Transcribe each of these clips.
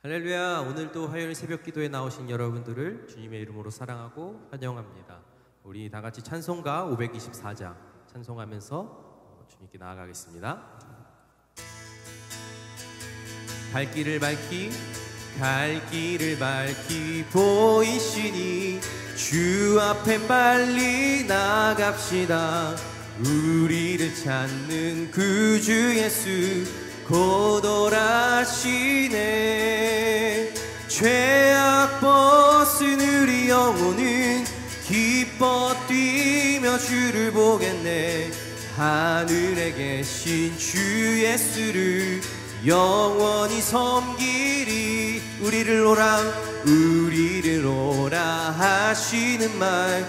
할렐루야. 오늘도 화요일 새벽 기도에 나오신 여러분들을 주님의 이름으로 사랑하고 환영합니다. 우리 다 같이 찬송가 524장 찬송하면서 주님께 나아가겠습니다. 갈 길을 밝히 보이시니 주 앞에 빨리 나갑시다. 우리를 찾는 그 주 예수 곧 오라시네. 죄악 벗은 우리 영혼은 기뻐 뛰며 주를 보겠네. 하늘에 계신 주 예수를 영원히 섬기리. 우리를 오라 하시는 말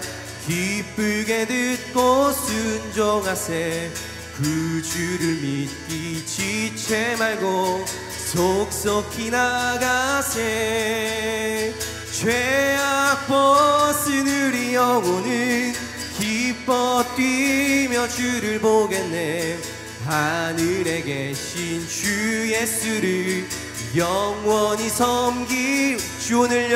기쁘게 듣고 순종하세. 그 주를 믿기 지체 말고 속속히 나가세. 죄악 벗은 우리 영혼은 기뻐 뛰며 주를 보겠네. 하늘에 계신 주 예수를 영원히 섬기. 주 오늘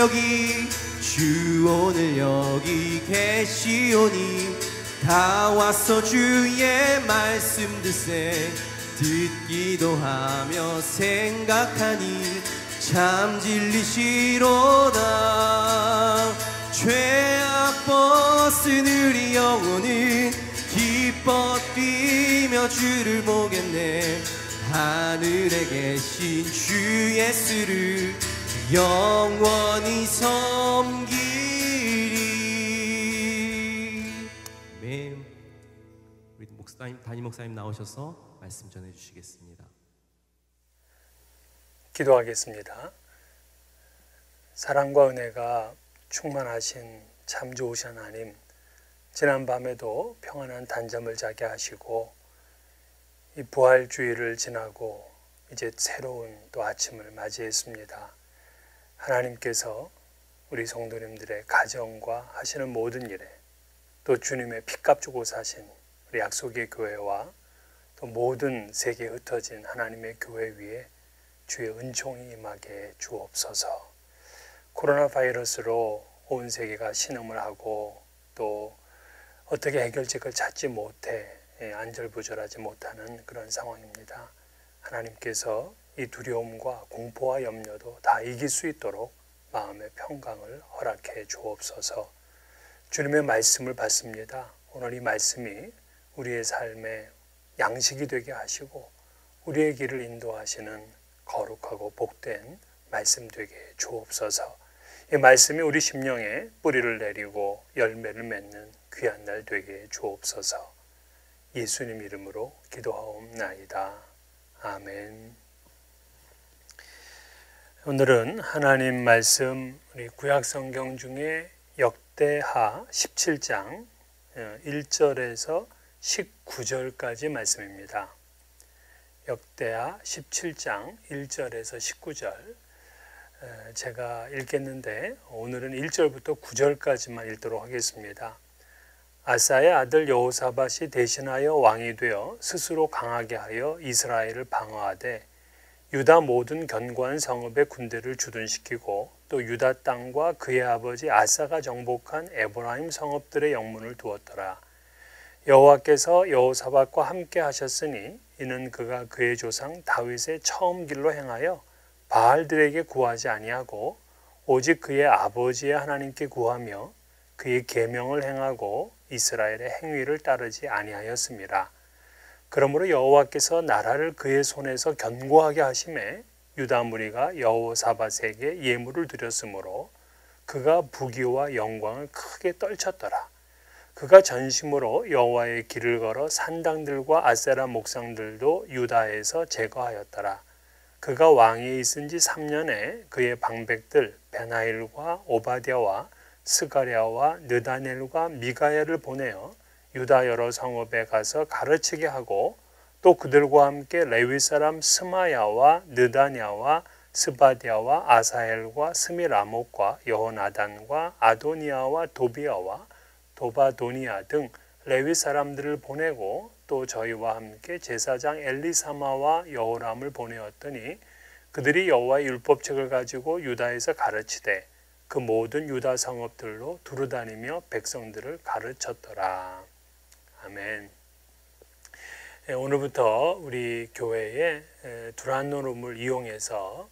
여기 계시오니 다 와서 주의 말씀 듣세. 듣기도 하며 생각하니 참 진리시로다. 죄악 벗은 우리 영혼은 기뻐 뛰며 주를 보겠네. 하늘에 계신 주 예수를 영원히 섬기리. 아멘. 우리 담임 목사님 나오셔서 말씀 전해주시겠습니다. 기도하겠습니다. 사랑과 은혜가 충만하신 참 좋으신 하나님, 지난밤에도 평안한 단잠을 자게 하시고 이 부활주의를 지나고 이제 새로운 또 아침을 맞이했습니다. 하나님께서 우리 성도님들의 가정과 하시는 모든 일에 또 주님의 피값 주고 사신 우리 약속의 교회와 또 모든 세계에 흩어진 하나님의 교회 위에 주의 은총이 임하게 주옵소서. 코로나 바이러스로 온 세계가 신음을 하고 또 어떻게 해결책을 찾지 못해 안절부절하지 못하는 그런 상황입니다. 하나님께서 이 두려움과 공포와 염려도 다 이길 수 있도록 마음의 평강을 허락해 주옵소서. 주님의 말씀을 받습니다. 오늘 이 말씀이 우리의 삶의 양식이 되게 하시고 우리의 길을 인도하시는 거룩하고 복된 말씀 되게 주옵소서. 이 말씀이 우리 심령에 뿌리를 내리고 열매를 맺는 귀한 날 되게 주옵소서. 예수님 이름으로 기도하옵나이다. 아멘. 오늘은 하나님 말씀 우리 구약성경 중에 역대하 17장 1절에서 19절까지 말씀입니다. 역대하 17장 1절에서 19절 제가 읽겠는데 오늘은 1절부터 9절까지만 읽도록 하겠습니다. 아사의 아들 여호사밧이 대신하여 왕이 되어 스스로 강하게 하여 이스라엘을 방어하되 유다 모든 견고한 성읍의 군대를 주둔시키고 또 유다 땅과 그의 아버지 아사가 정복한 에브라임 성읍들의 영문을 두었더라. 여호와께서 여호사밧과 함께 하셨으니 이는 그가 그의 조상 다윗의 처음 길로 행하여 바알들에게 구하지 아니하고 오직 그의 아버지의 하나님께 구하며 그의 계명을 행하고 이스라엘의 행위를 따르지 아니하였습니다. 그러므로 여호와께서 나라를 그의 손에서 견고하게 하심에 유다 무리가 여호사밧에게 예물을 드렸으므로 그가 부귀와 영광을 크게 떨쳤더라. 그가 전심으로 여호와의 길을 걸어 산당들과 아세라 목상들도 유다에서 제거하였더라. 그가 왕위에 있은 지 3년에 그의 방백들 베나일과 오바댜와 스가랴와 느다넬과 미가야를 보내어 유다 여러 성읍에 가서 가르치게 하고 또 그들과 함께 레위 사람 스마야와 느다냐와 스바디아와 아사헬과 스미라못과 여호나단과 아도니아와 도비아와 도바도니아 등 레위 사람들을 보내고 또 저희와 함께 제사장 엘리사마와 여호람을 보내었더니 그들이 여호와의 율법책을 가지고 유다에서 가르치되 그 모든 유다 성읍들로 두루다니며 백성들을 가르쳤더라. 아멘. 오늘부터 우리 교회에 두란노름을 이용해서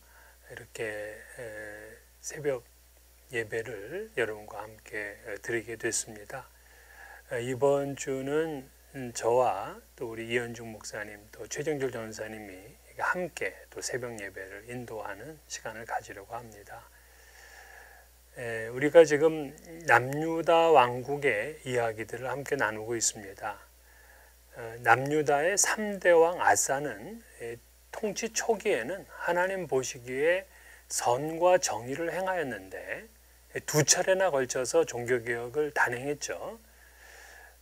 이렇게 새벽 예배를 여러분과 함께 드리게 됐습니다. 이번 주는 저와 또 우리 이현중 목사님 또 최정철 전사님이 함께 또 새벽 예배를 인도하는 시간을 가지려고 합니다. 우리가 지금 남유다 왕국의 이야기들을 함께 나누고 있습니다. 남유다의 3대 왕 아사는 통치 초기에는 하나님 보시기에 선과 정의를 행하였는데 두 차례나 걸쳐서 종교개혁을 단행했죠.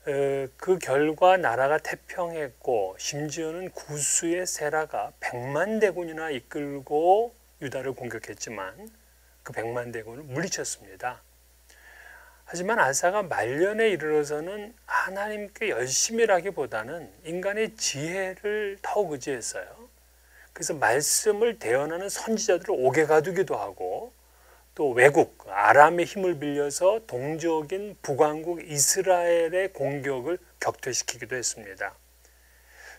그 결과 나라가 태평했고 심지어는 구스의 세라가 100만 대군이나 이끌고 유다를 공격했지만 그 100만 대군을 물리쳤습니다. 하지만 아사가 말년에 이르러서는 하나님께 열심히 하기보다는 인간의 지혜를 더욱 의지했어요. 그래서 말씀을 대언하는 선지자들을 옥에 가두기도 하고 또 외국 아람의 힘을 빌려서 동족인 북왕국 이스라엘의 공격을 격퇴시키기도 했습니다.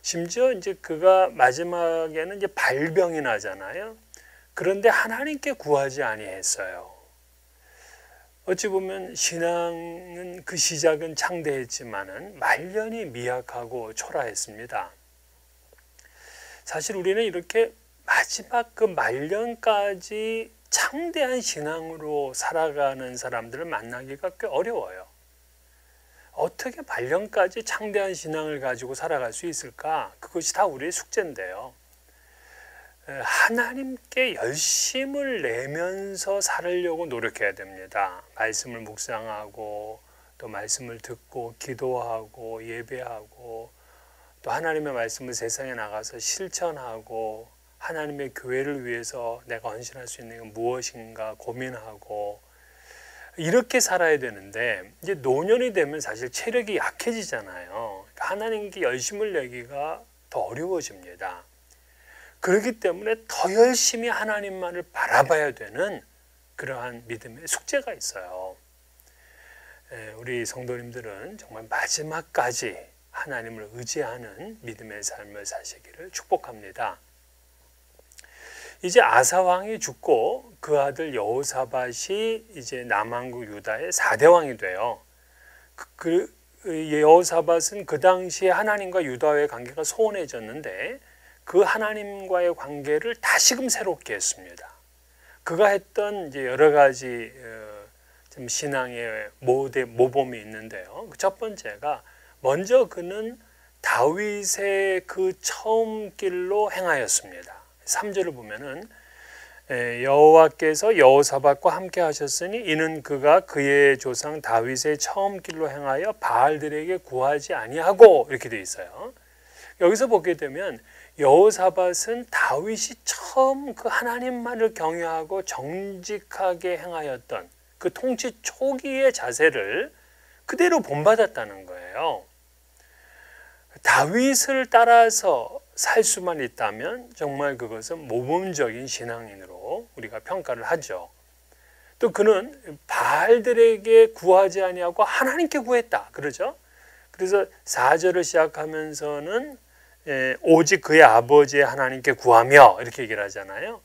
심지어 이제 그가 마지막에는 이제 발병이 나잖아요. 그런데 하나님께 구하지 아니했어요. 어찌 보면 신앙은 그 시작은 창대했지만은 말년이 미약하고 초라했습니다. 사실 우리는 이렇게 마지막 그 말년까지 창대한 신앙으로 살아가는 사람들을 만나기가 꽤 어려워요. 어떻게 말년까지 창대한 신앙을 가지고 살아갈 수 있을까? 그것이 다 우리의 숙제인데요. 하나님께 열심을 내면서 살으려고 노력해야 됩니다. 말씀을 묵상하고 또 말씀을 듣고 기도하고 예배하고 또 하나님의 말씀을 세상에 나가서 실천하고 하나님의 교회를 위해서 내가 헌신할 수 있는 건 무엇인가 고민하고 이렇게 살아야 되는데 이제 노년이 되면 사실 체력이 약해지잖아요. 하나님께 열심을 내기가 더 어려워집니다. 그렇기 때문에 더 열심히 하나님만을 바라봐야 되는 그러한 믿음의 숙제가 있어요. 우리 성도님들은 정말 마지막까지 하나님을 의지하는 믿음의 삶을 사시기를 축복합니다. 이제 아사 왕이 죽고 그 아들 여호사밧이 이제 남왕국 유다의 4대 왕이 돼요. 여호사밧은 그 당시에 하나님과 유다와의 관계가 소원해졌는데 그 하나님과의 관계를 다시금 새롭게 했습니다. 그가 했던 이제 여러 가지 좀 신앙의 모범이 있는데요. 첫 번째가 먼저 그는 다윗의 그 처음 길로 행하였습니다. 3절을 보면은 여호와께서 여호사밧과 함께 하셨으니 이는 그가 그의 조상 다윗의 처음 길로 행하여 바알들에게 구하지 아니하고 이렇게 돼 있어요. 여기서 보게 되면 여호사밧은 다윗이 처음 그 하나님만을 경외하고 정직하게 행하였던 그 통치 초기의 자세를 그대로 본받았다는 거예요. 다윗을 따라서 살 수만 있다면 정말 그것은 모범적인 신앙인으로 우리가 평가를 하죠. 또 그는 바알들에게 구하지 아니하고 하나님께 구했다. 그러죠? 그래서 4절을 시작하면서는 오직 그의 아버지의 하나님께 구하며 이렇게 얘기를 하잖아요.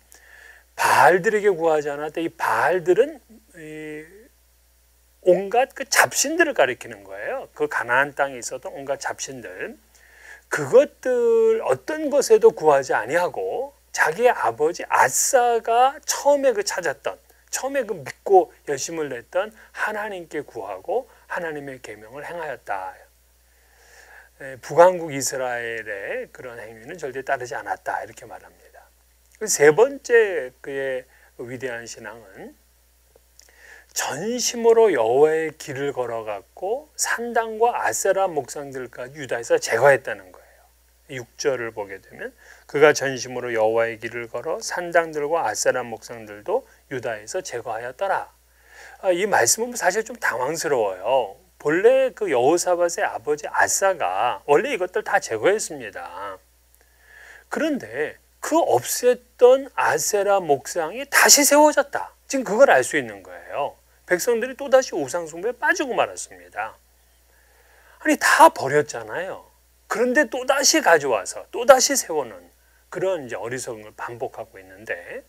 바알들에게 구하지 않았다. 이 바알들은 온갖 그 잡신들을 가리키는 거예요. 그 가나안 땅에 있었던 온갖 잡신들. 그것들 어떤 것에도 구하지 아니하고 자기의 아버지 아사가 처음에 그 찾았던 처음에 그 믿고 열심을 냈던 하나님께 구하고 하나님의 계명을 행하였다. 북왕국 이스라엘의 그런 행위는 절대 따르지 않았다 이렇게 말합니다. 세 번째 그의 위대한 신앙은 전심으로 여호와의 길을 걸어갔고 산당과 아세라 목상들까지 유다에서 제거했다는 거예요. 6절을 보게 되면 그가 전심으로 여호와의 길을 걸어 산당들과 아세라 목상들도 유다에서 제거하였더라. 이 말씀은 사실 좀 당황스러워요. 본래 그 여호사밧의 아버지 아사가 원래 이것들 다 제거했습니다. 그런데 그 없앴던 아세라 목상이 다시 세워졌다. 지금 그걸 알 수 있는 거예요. 백성들이 또다시 우상 숭배에 빠지고 말았습니다. 아니 다 버렸잖아요. 그런데 또다시 가져와서 또다시 세우는 그런 이제 어리석은 걸 반복하고 있는데,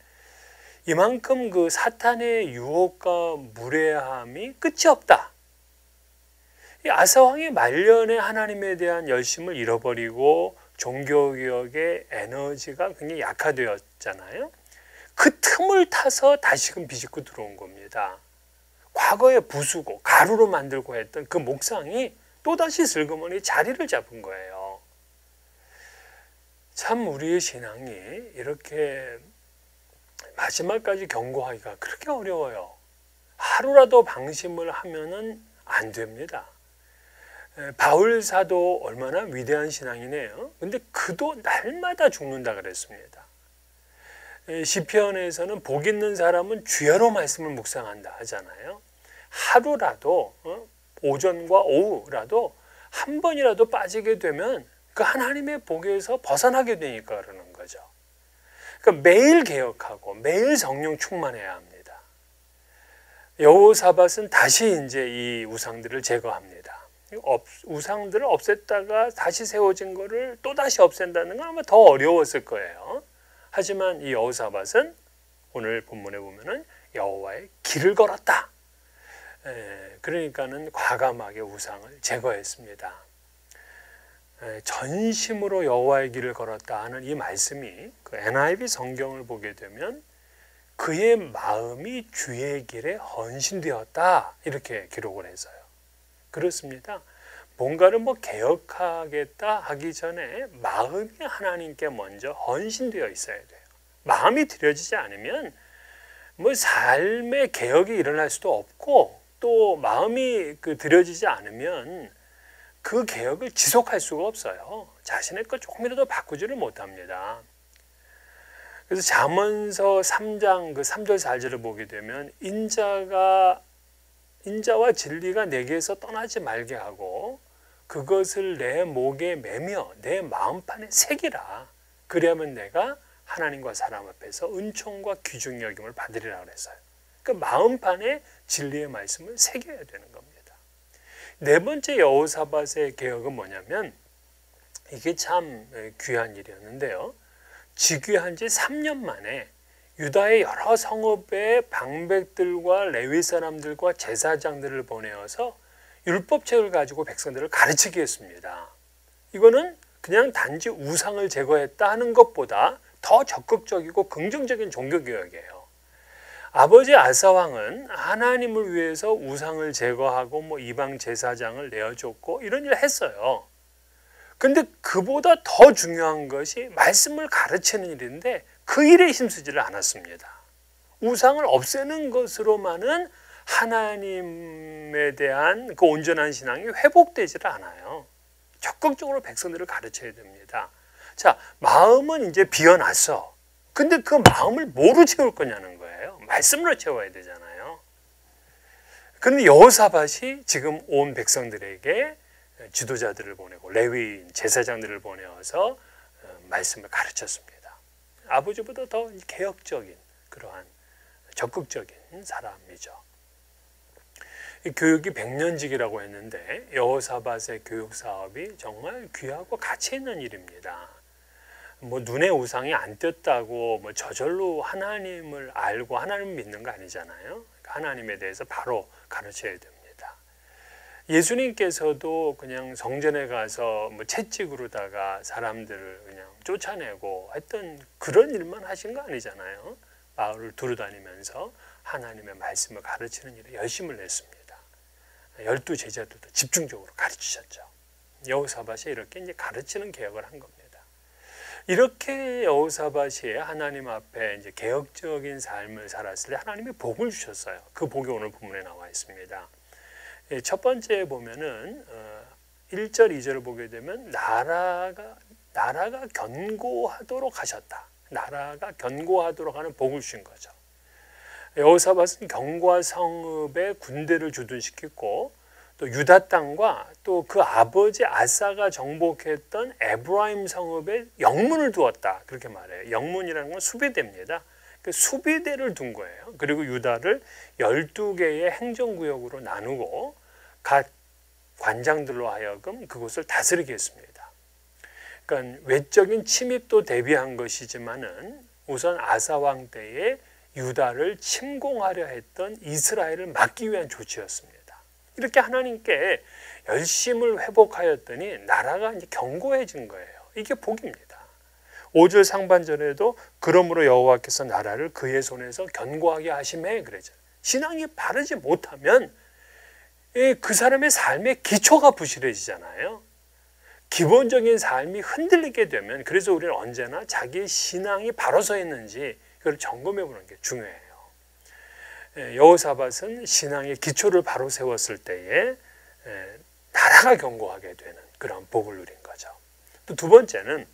이만큼 그 사탄의 유혹과 무례함이 끝이 없다. 이 아사 왕이 말년에 하나님에 대한 열심을 잃어버리고 종교개혁의 에너지가 굉장히 약화되었잖아요. 그 틈을 타서 다시금 비집고 들어온 겁니다. 과거에 부수고 가루로 만들고 했던 그 목상이 또다시 슬그머니 자리를 잡은 거예요. 참 우리의 신앙이 이렇게 마지막까지 경고하기가 그렇게 어려워요. 하루라도 방심을 하면은 안 됩니다. 바울 사도 얼마나 위대한 신앙이네요. 근데 그도 날마다 죽는다 그랬습니다. 시편에서는 복 있는 사람은 주야로 말씀을 묵상한다 하잖아요. 하루라도 오전과 오후라도 한 번이라도 빠지게 되면 그 하나님의 복에서 벗어나게 되니까 그러는 거죠. 그러니까 매일 개혁하고 매일 성령 충만해야 합니다. 여호사밧은 다시 이제 이 우상들을 제거합니다. 우상들을 없앴다가 다시 세워진 거를 또 다시 없앤다는 건 아마 더 어려웠을 거예요. 하지만 이 여호사밧은 오늘 본문에 보면은 여호와의 길을 걸었다. 그러니까는 과감하게 우상을 제거했습니다. 전심으로 여호와의 길을 걸었다 하는 이 말씀이 그 NIV 성경을 보게 되면 그의 마음이 주의 길에 헌신되었다 이렇게 기록을 했어요. 그렇습니다. 뭔가를 개혁하겠다 하기 전에 마음이 하나님께 먼저 헌신되어 있어야 돼요. 마음이 들여지지 않으면 삶의 개혁이 일어날 수도 없고, 또 마음이 들여지지 않으면 그 개혁을 지속할 수가 없어요. 자신의 것 조금이라도 바꾸지를 못합니다. 그래서 잠언서 3장 그 3절 4절을 보게 되면 인자와 진리가 내게서 떠나지 말게 하고 그것을 내 목에 매며 내 마음판에 새기라. 그리하면 내가 하나님과 사람 앞에서 은총과 귀중 여김을 받으리라 그랬어요. 그 마음판에 진리의 말씀을 새겨야 되는 겁니다. 네 번째 여호사밧의 개혁은 뭐냐면, 이게 참 귀한 일이었는데요. 즉위한 지 3년 만에 유다의 여러 성읍의 방백들과 레위 사람들과 제사장들을 보내어서 율법책을 가지고 백성들을 가르치게 했습니다. 이거는 그냥 단지 우상을 제거했다 하는 것보다 더 적극적이고 긍정적인 종교개혁이에요. 아버지 아사왕은 하나님을 위해서 우상을 제거하고 이방 제사장을 내어줬고 이런 일을 했어요. 근데 그보다 더 중요한 것이 말씀을 가르치는 일인데 그 일에 힘쓰지를 않았습니다. 우상을 없애는 것으로만은 하나님에 대한 그 온전한 신앙이 회복되지를 않아요. 적극적으로 백성들을 가르쳐야 됩니다. 자, 마음은 이제 비워놨어. 근데 그 마음을 뭐로 채울 거냐는 거예요. 말씀으로 채워야 되잖아요. 그런데 여호사밧이 지금 온 백성들에게 지도자들을 보내고 레위인 제사장들을 보내어서 말씀을 가르쳤습니다. 아버지보다 더 개혁적인 그러한 적극적인 사람이죠. 이 교육이 100년직이라고 했는데 여호사밧의 교육 사업이 정말 귀하고 가치 있는 일입니다. 눈에 우상이 안 떴다고 저절로 하나님을 알고 하나님을 믿는 거 아니잖아요. 하나님에 대해서 바로 가르쳐야 됩니다. 예수님께서도 그냥 성전에 가서 채찍으로다가 사람들을 그냥 쫓아내고 했던 그런 일만 하신 거 아니잖아요. 마을을 두루다니면서 하나님의 말씀을 가르치는 일에 열심을 냈습니다. 12 제자들도 집중적으로 가르치셨죠. 여호사밧이 이렇게 이제 가르치는 개혁을 한 겁니다. 이렇게 여호사밧이 하나님 앞에 이제 개혁적인 삶을 살았을 때 하나님이 복을 주셨어요. 그 복이 오늘 본문에 나와 있습니다. 첫 번째 보면은 1절, 2절을 보게 되면 나라가 견고하도록 하셨다. 나라가 견고하도록 하는 복을 주신 거죠. 여호사밧은 견고한 성읍에 군대를 주둔시켰고 또 유다 땅과 또 그 아버지 아사가 정복했던 에브라임 성읍에 영문을 두었다. 그렇게 말해요. 영문이라는 건 수비대입니다. 그 수비대를 둔 거예요. 그리고 유다를 12개의 행정구역으로 나누고 각 관장들로 하여금 그곳을 다스리게 했습니다. 그러니까 외적인 침입도 대비한 것이지만은 우선 아사 왕 때에 유다를 침공하려 했던 이스라엘을 막기 위한 조치였습니다. 이렇게 하나님께 열심을 회복하였더니 나라가 이제 견고해진 거예요. 이게 복입니다. 5절 상반절에도 그러므로 여호와께서 나라를 그의 손에서 견고하게 하시매 그러죠. 신앙이 바르지 못하면 그 사람의 삶의 기초가 부실해지잖아요. 기본적인 삶이 흔들리게 되면 그래서 우리는 언제나 자기의 신앙이 바로 서 있는지 그걸 점검해 보는 게 중요해요. 여호사밧은 신앙의 기초를 바로 세웠을 때에 나라가 견고하게 되는 그런 복을 누린 거죠. 또 두 번째는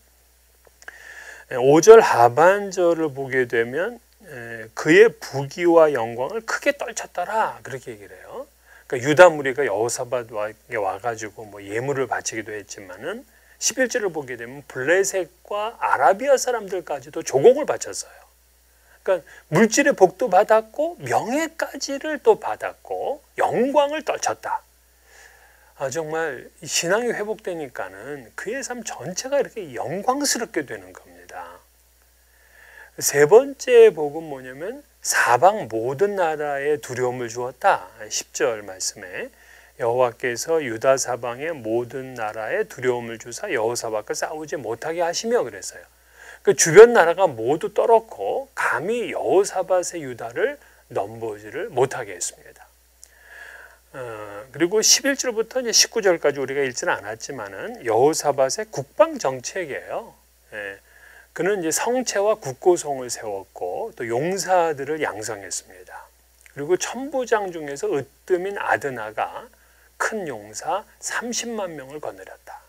5절 하반절을 보게 되면 그의 부귀와 영광을 크게 떨쳤더라 그렇게 얘기를 해요. 그러니까 유다 무리가 여호사밧에게 와가지고 뭐 예물을 바치기도 했지만은 11절을 보게 되면 블레셋과 아라비아 사람들까지도 조공을 바쳤어요. 그러니까 물질의 복도 받았고 명예까지를 또 받았고 영광을 떨쳤다. 정말 신앙이 회복되니까는 그의 삶 전체가 이렇게 영광스럽게 되는 겁니다. 세 번째 복은 뭐냐면 사방 모든 나라에 두려움을 주었다. 10절 말씀에 여호와께서 유다 사방의 모든 나라에 두려움을 주사 여호사밧과 싸우지 못하게 하시며 그랬어요. 그 주변 나라가 모두 떨었고 감히 여호사밧의 유다를 넘보지를 못하게 했습니다. 그리고 11절부터 이제 19절까지 우리가 읽지는 않았지만은 여호사밧의 국방 정책이에요. 그는 이제 성체와 국고성을 세웠고 또 용사들을 양성했습니다. 그리고 천부장 중에서 으뜸인 아드나가 큰 용사 30만 명을 거느렸다.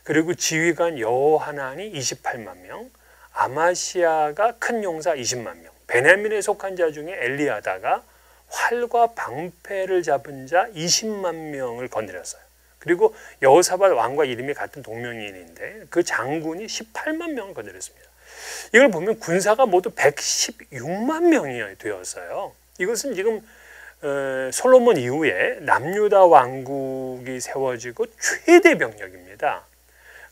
그리고 지휘관 여호하난이 28만 명, 아마시아가 큰 용사 20만 명, 베냐민에 속한 자 중에 엘리야다가 활과 방패를 잡은 자 20만 명을 거느렸어요. 그리고 여호사밧 왕과 이름이 같은 동명이인인데 그 장군이 18만 명을 거느렸습니다. 이걸 보면 군사가 모두 116만 명이 되었어요. 이것은 지금 솔로몬 이후에 남유다 왕국이 세워지고 최대 병력입니다.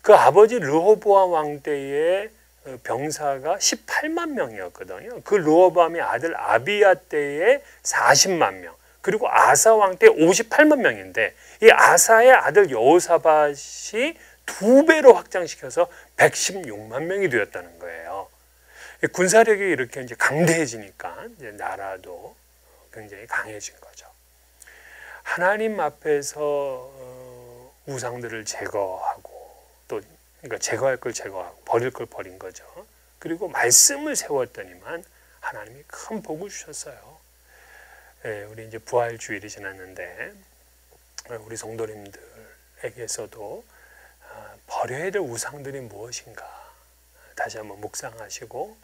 그 아버지 르호보암 왕 때에 병사가 18만 명이었거든요. 그 르호보암의 아들 아비야 때에 40만 명, 그리고 아사 왕 때 58만 명인데 이 아사의 아들 여호사밧이 2배로 확장시켜서 116만 명이 되었다는 거예요. 군사력이 이렇게 이제 강대해지니까 이제 나라도 굉장히 강해진 거죠. 하나님 앞에서 우상들을 제거하고 또 그러니까 제거할 걸 제거하고 버릴 걸 버린 거죠. 그리고 말씀을 세웠더니만 하나님이 큰 복을 주셨어요. 우리 이제 부활 주일이 지났는데 우리 성도님들에게서도 버려야 될 우상들이 무엇인가 다시 한번 묵상하시고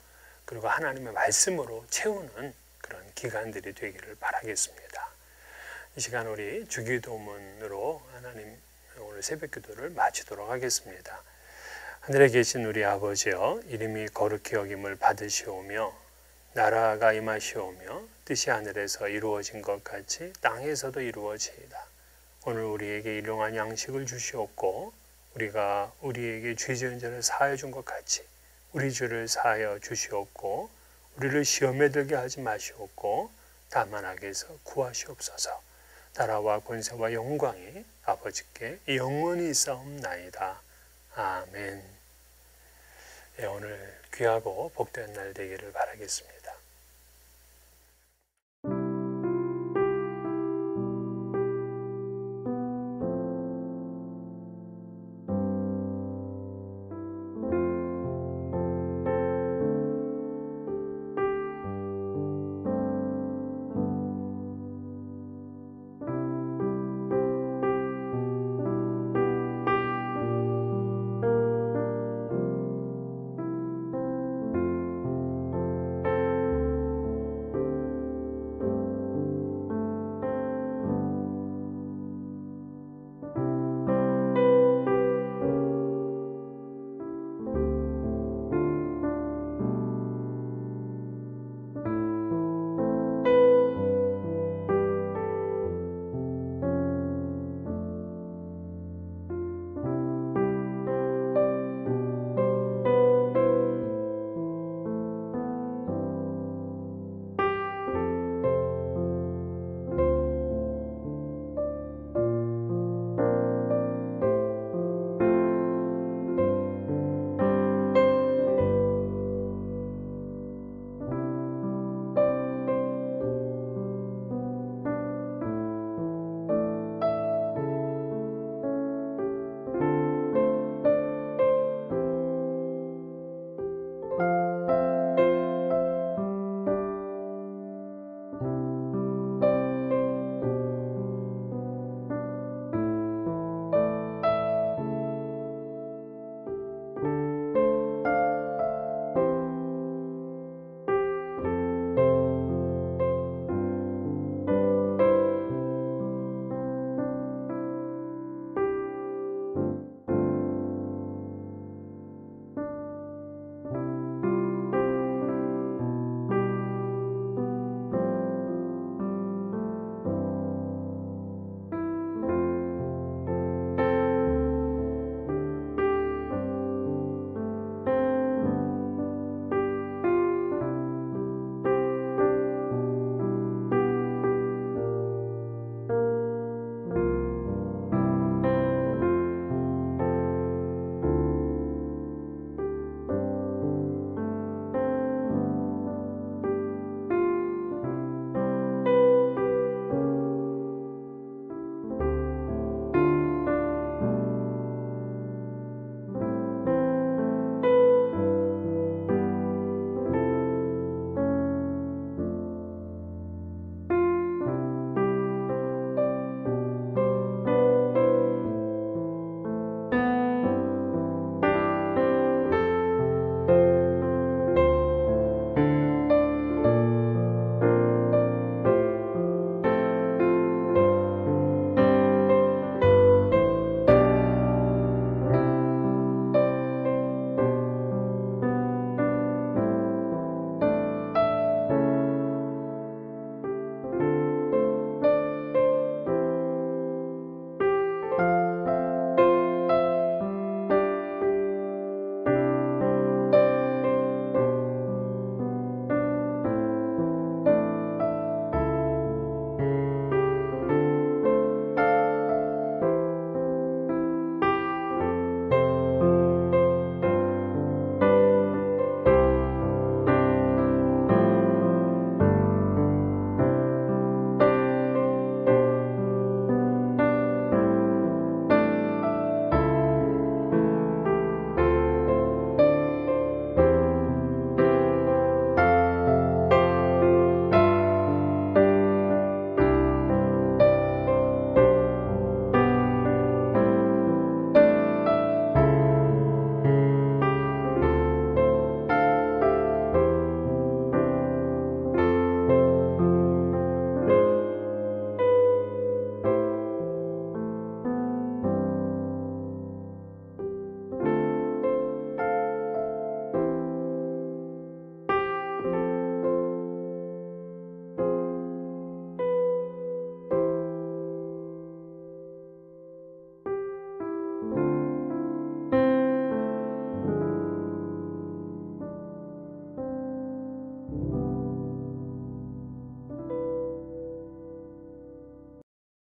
그리고 하나님의 말씀으로 채우는 그런 기간들이 되기를 바라겠습니다. 이 시간 우리 주기도문으로 하나님 오늘 새벽기도를 마치도록 하겠습니다. 하늘에 계신 우리 아버지여, 이름이 거룩히 여김을 받으시오며 나라가 임하시오며 뜻이 하늘에서 이루어진 것 같이 땅에서도 이루어지이다. 오늘 우리에게 일용할 양식을 주시옵고 우리가 우리에게 죄 지은 자를 사하여 준 것 같이 우리 죄를 사하여 주시옵고 우리를 시험에 들게 하지 마시옵고 다만 악에서 구하시옵소서. 나라와 권세와 영광이 아버지께 영원히 있사옵나이다. 아멘. 오늘 귀하고 복된 날 되기를 바라겠습니다. 주